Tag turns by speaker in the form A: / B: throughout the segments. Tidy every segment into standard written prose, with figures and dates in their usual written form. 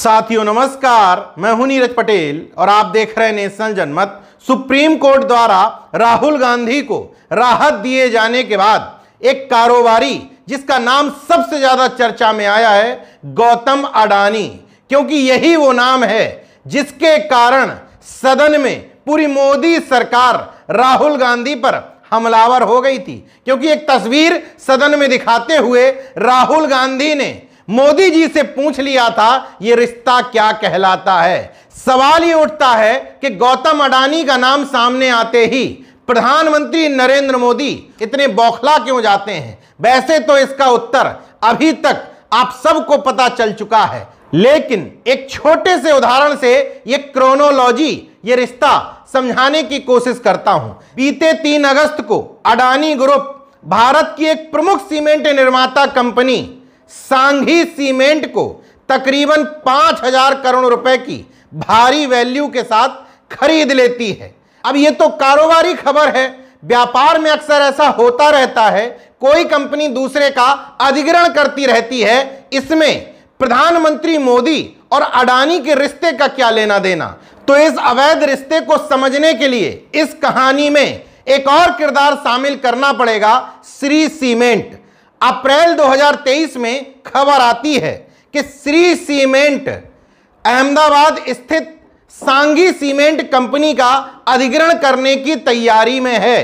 A: साथियों नमस्कार, मैं हूं नीरज पटेल और आप देख रहे हैं नेशनल जनमत। सुप्रीम कोर्ट द्वारा राहुल गांधी को राहत दिए जाने के बाद एक कारोबारी जिसका नाम सबसे ज्यादा चर्चा में आया है गौतम अडानी, क्योंकि यही वो नाम है जिसके कारण सदन में पूरी मोदी सरकार राहुल गांधी पर हमलावर हो गई थी। क्योंकि एक तस्वीर सदन में दिखाते हुए राहुल गांधी ने मोदी जी से पूछ लिया था ये रिश्ता क्या कहलाता है। सवाल ये उठता है कि गौतम अडानी का नाम सामने आते ही प्रधानमंत्री नरेंद्र मोदी इतने बौखला क्यों जाते हैं। वैसे तो इसका उत्तर अभी तक आप सबको पता चल चुका है, लेकिन एक छोटे से उदाहरण से ये क्रोनोलॉजी, ये रिश्ता समझाने की कोशिश करता हूं। बीते 3 अगस्त को अडानी ग्रुप भारत की एक प्रमुख सीमेंट निर्माता कंपनी सांघी सीमेंट को तकरीबन 5,000 करोड़ रुपए की भारी वैल्यू के साथ खरीद लेती है। अब यह तो कारोबारी खबर है। व्यापार में अक्सर ऐसा होता रहता है, कोई कंपनी दूसरे का अधिग्रहण करती रहती है। इसमें प्रधानमंत्री मोदी और अडानी के रिश्ते का क्या लेना देना। तो इस अवैध रिश्ते को समझने के लिए इस कहानी में एक और किरदार शामिल करना पड़ेगा, श्री सीमेंट। अप्रैल 2023 में खबर आती है कि श्री सीमेंट अहमदाबाद स्थित सांघी सीमेंट कंपनी का अधिग्रहण करने की तैयारी में है।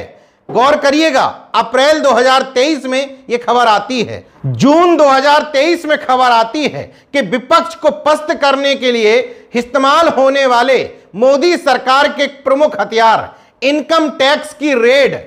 A: गौर करिएगा, अप्रैल 2023 में यह खबर आती है। जून 2023 में खबर आती है कि विपक्ष को पस्त करने के लिए इस्तेमाल होने वाले मोदी सरकार के प्रमुख हथियार इनकम टैक्स की रेड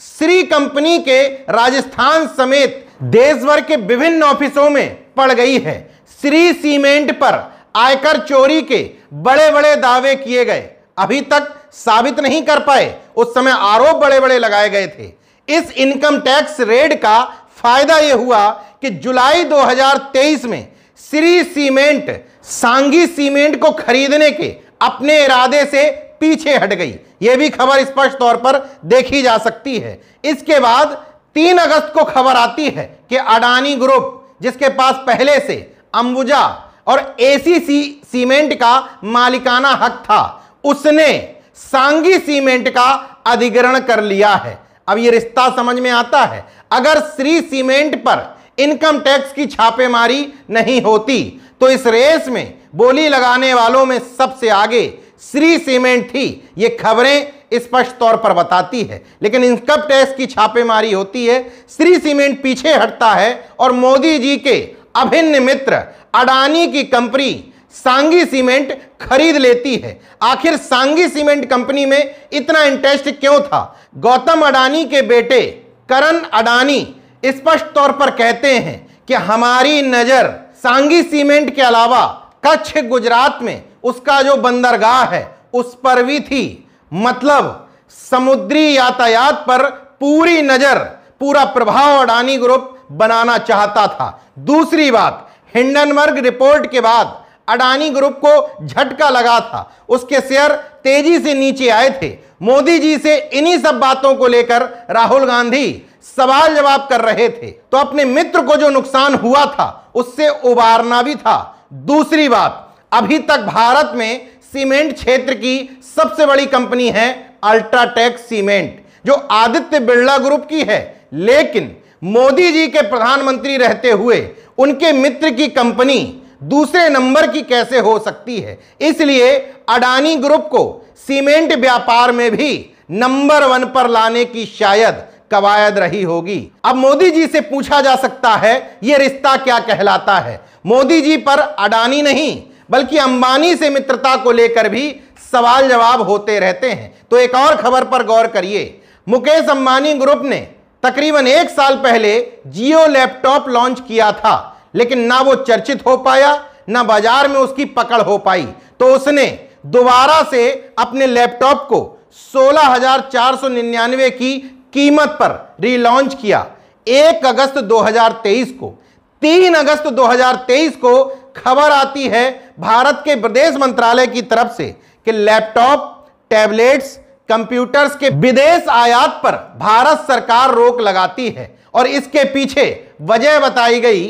A: श्री कंपनी के राजस्थान समेत देश भर के विभिन्न ऑफिसों में पड़ गई है। श्री सीमेंट पर आयकर चोरी के बड़े बड़े दावे किए गए, अभी तक साबित नहीं कर पाए। उस समय आरोप बड़े बड़े लगाए गए थे। इस इनकम टैक्स रेड का फायदा यह हुआ कि जुलाई 2023 में श्री सीमेंट सांघी सीमेंट को खरीदने के अपने इरादे से पीछे हट गई। यह भी खबर स्पष्ट तौर पर देखी जा सकती है। इसके बाद 3 अगस्त को खबर आती है कि अडानी ग्रुप, जिसके पास पहले से अंबुजा और एसीसी सीमेंट का मालिकाना हक था, उसने सांघी सीमेंट का अधिग्रहण कर लिया है। अब यह रिश्ता समझ में आता है। अगर श्री सीमेंट पर इनकम टैक्स की छापेमारी नहीं होती तो इस रेस में बोली लगाने वालों में सबसे आगे श्री सीमेंट थी। ये खबरें स्पष्ट तौर पर बताती है, लेकिन इनकम टैक्स की छापेमारी होती है, श्री सीमेंट पीछे हटता है और मोदी जी के अभिन्न मित्र अडानी की कंपनी सांघी सीमेंट खरीद लेती है। आखिर सांघी सीमेंट कंपनी में इतना इंटरेस्ट क्यों था? गौतम अडानी के बेटे करण अडानी स्पष्ट तौर पर कहते हैं कि हमारी नजर सांघी सीमेंट के अलावा कच्छ गुजरात में उसका जो बंदरगाह है उस पर भी थी। मतलब समुद्री यातायात पर पूरी नजर, पूरा प्रभाव अडानी ग्रुप बनाना चाहता था। दूसरी बात, हिंडनबर्ग रिपोर्ट के बाद अडानी ग्रुप को झटका लगा था, उसके शेयर तेजी से नीचे आए थे। मोदी जी से इन्हीं सब बातों को लेकर राहुल गांधी सवाल जवाब कर रहे थे, तो अपने मित्र को जो नुकसान हुआ था उससे उबारना भी था। दूसरी बात, अभी तक भारत में सीमेंट क्षेत्र की सबसे बड़ी कंपनी है अल्ट्राटेक सीमेंट, जो आदित्य बिरला ग्रुप की है। लेकिन मोदी जी के प्रधानमंत्री रहते हुए उनके मित्र की कंपनी दूसरे नंबर की कैसे हो सकती है? इसलिए अडानी ग्रुप को सीमेंट व्यापार में भी नंबर 1 पर लाने की शायद कवायद रही होगी। अब मोदी जी से पूछा जा सकता है यह रिश्ता क्या कहलाता है। मोदी जी पर अडानी नहीं बल्कि अंबानी से मित्रता को लेकर भी सवाल जवाब होते रहते हैं। तो एक और खबर पर गौर करिए। मुकेश अंबानी ग्रुप ने तकरीबन 1 साल पहले जियो लैपटॉप लॉन्च किया था, लेकिन ना वो चर्चित हो पाया, ना बाजार में उसकी पकड़ हो पाई। तो उसने दोबारा से अपने लैपटॉप को 16,499 की कीमत पर रीलॉन्च किया 1 अगस्त 2023 को। 3 अगस्त 2023 को खबर आती है भारत के विदेश मंत्रालय की तरफ से कि लैपटॉप, टैबलेट्स, कंप्यूटर्स के विदेश आयात पर भारत सरकार रोक लगाती है और इसके पीछे वजह बताई गई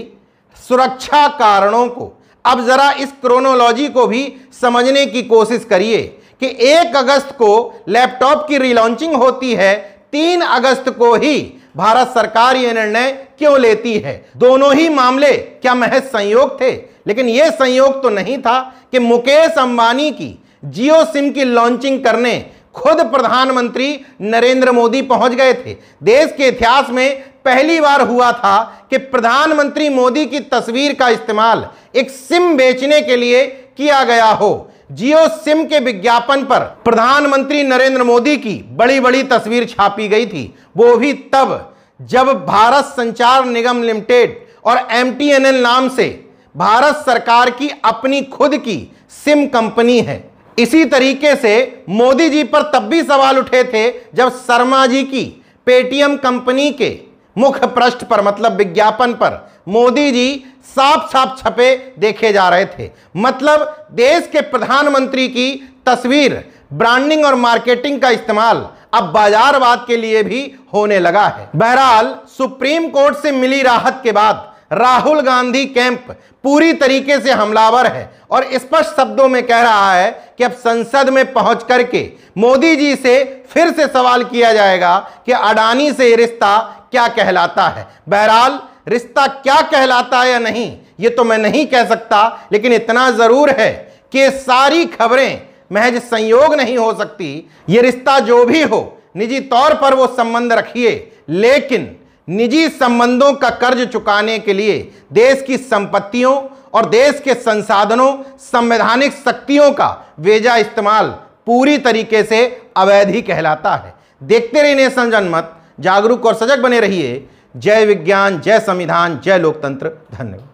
A: सुरक्षा कारणों को। अब जरा इस क्रोनोलॉजी को भी समझने की कोशिश करिए कि 1 अगस्त को लैपटॉप की रीलॉन्चिंग होती है, 3 अगस्त को ही भारत सरकार यह निर्णय क्यों लेती है। दोनों ही मामले क्या महज संयोग थे? लेकिन यह संयोग तो नहीं था कि मुकेश अंबानी की जियो सिम की लॉन्चिंग करने खुद प्रधानमंत्री नरेंद्र मोदी पहुंच गए थे। देश के इतिहास में पहली बार हुआ था कि प्रधानमंत्री मोदी की तस्वीर का इस्तेमाल एक सिम बेचने के लिए किया गया हो। जियो सिम के विज्ञापन पर प्रधानमंत्री नरेंद्र मोदी की बड़ी बड़ी तस्वीर छापी गई थी, वो भी तब जब भारत संचार निगम लिमिटेड और MTNL नाम से भारत सरकार की अपनी खुद की सिम कंपनी है। इसी तरीके से मोदी जी पर तब भी सवाल उठे थे जब शर्मा जी की पेटीएम कंपनी के मुख्य पृष्ठ पर मतलब विज्ञापन पर मोदी जी साफ साफ छपे देखे जा रहे थे। मतलब देश के प्रधानमंत्री की तस्वीर, ब्रांडिंग और मार्केटिंग का इस्तेमाल अब बाजारवाद के लिए भी होने लगा है। बहरहाल सुप्रीम कोर्ट से मिली राहत के बाद राहुल गांधी कैंप पूरी तरीके से हमलावर है और स्पष्ट शब्दों में कह रहा है कि अब संसद में पहुंच करके मोदी जी से फिर से सवाल किया जाएगा कि अडानी से रिश्ता क्या कहलाता है। बहरहाल रिश्ता क्या कहलाता है या नहीं ये तो मैं नहीं कह सकता, लेकिन इतना जरूर है कि सारी खबरें महज संयोग नहीं हो सकती। ये रिश्ता जो भी हो, निजी तौर पर वो संबंध रखिए, लेकिन निजी संबंधों का कर्ज चुकाने के लिए देश की संपत्तियों और देश के संसाधनों, संवैधानिक शक्तियों का वेजा इस्तेमाल पूरी तरीके से अवैध ही कहलाता है। देखते रहिए नेशन जनमत, जागरूक और सजग बने रहिए। जय विज्ञान, जय संविधान, जय लोकतंत्र। धन्यवाद।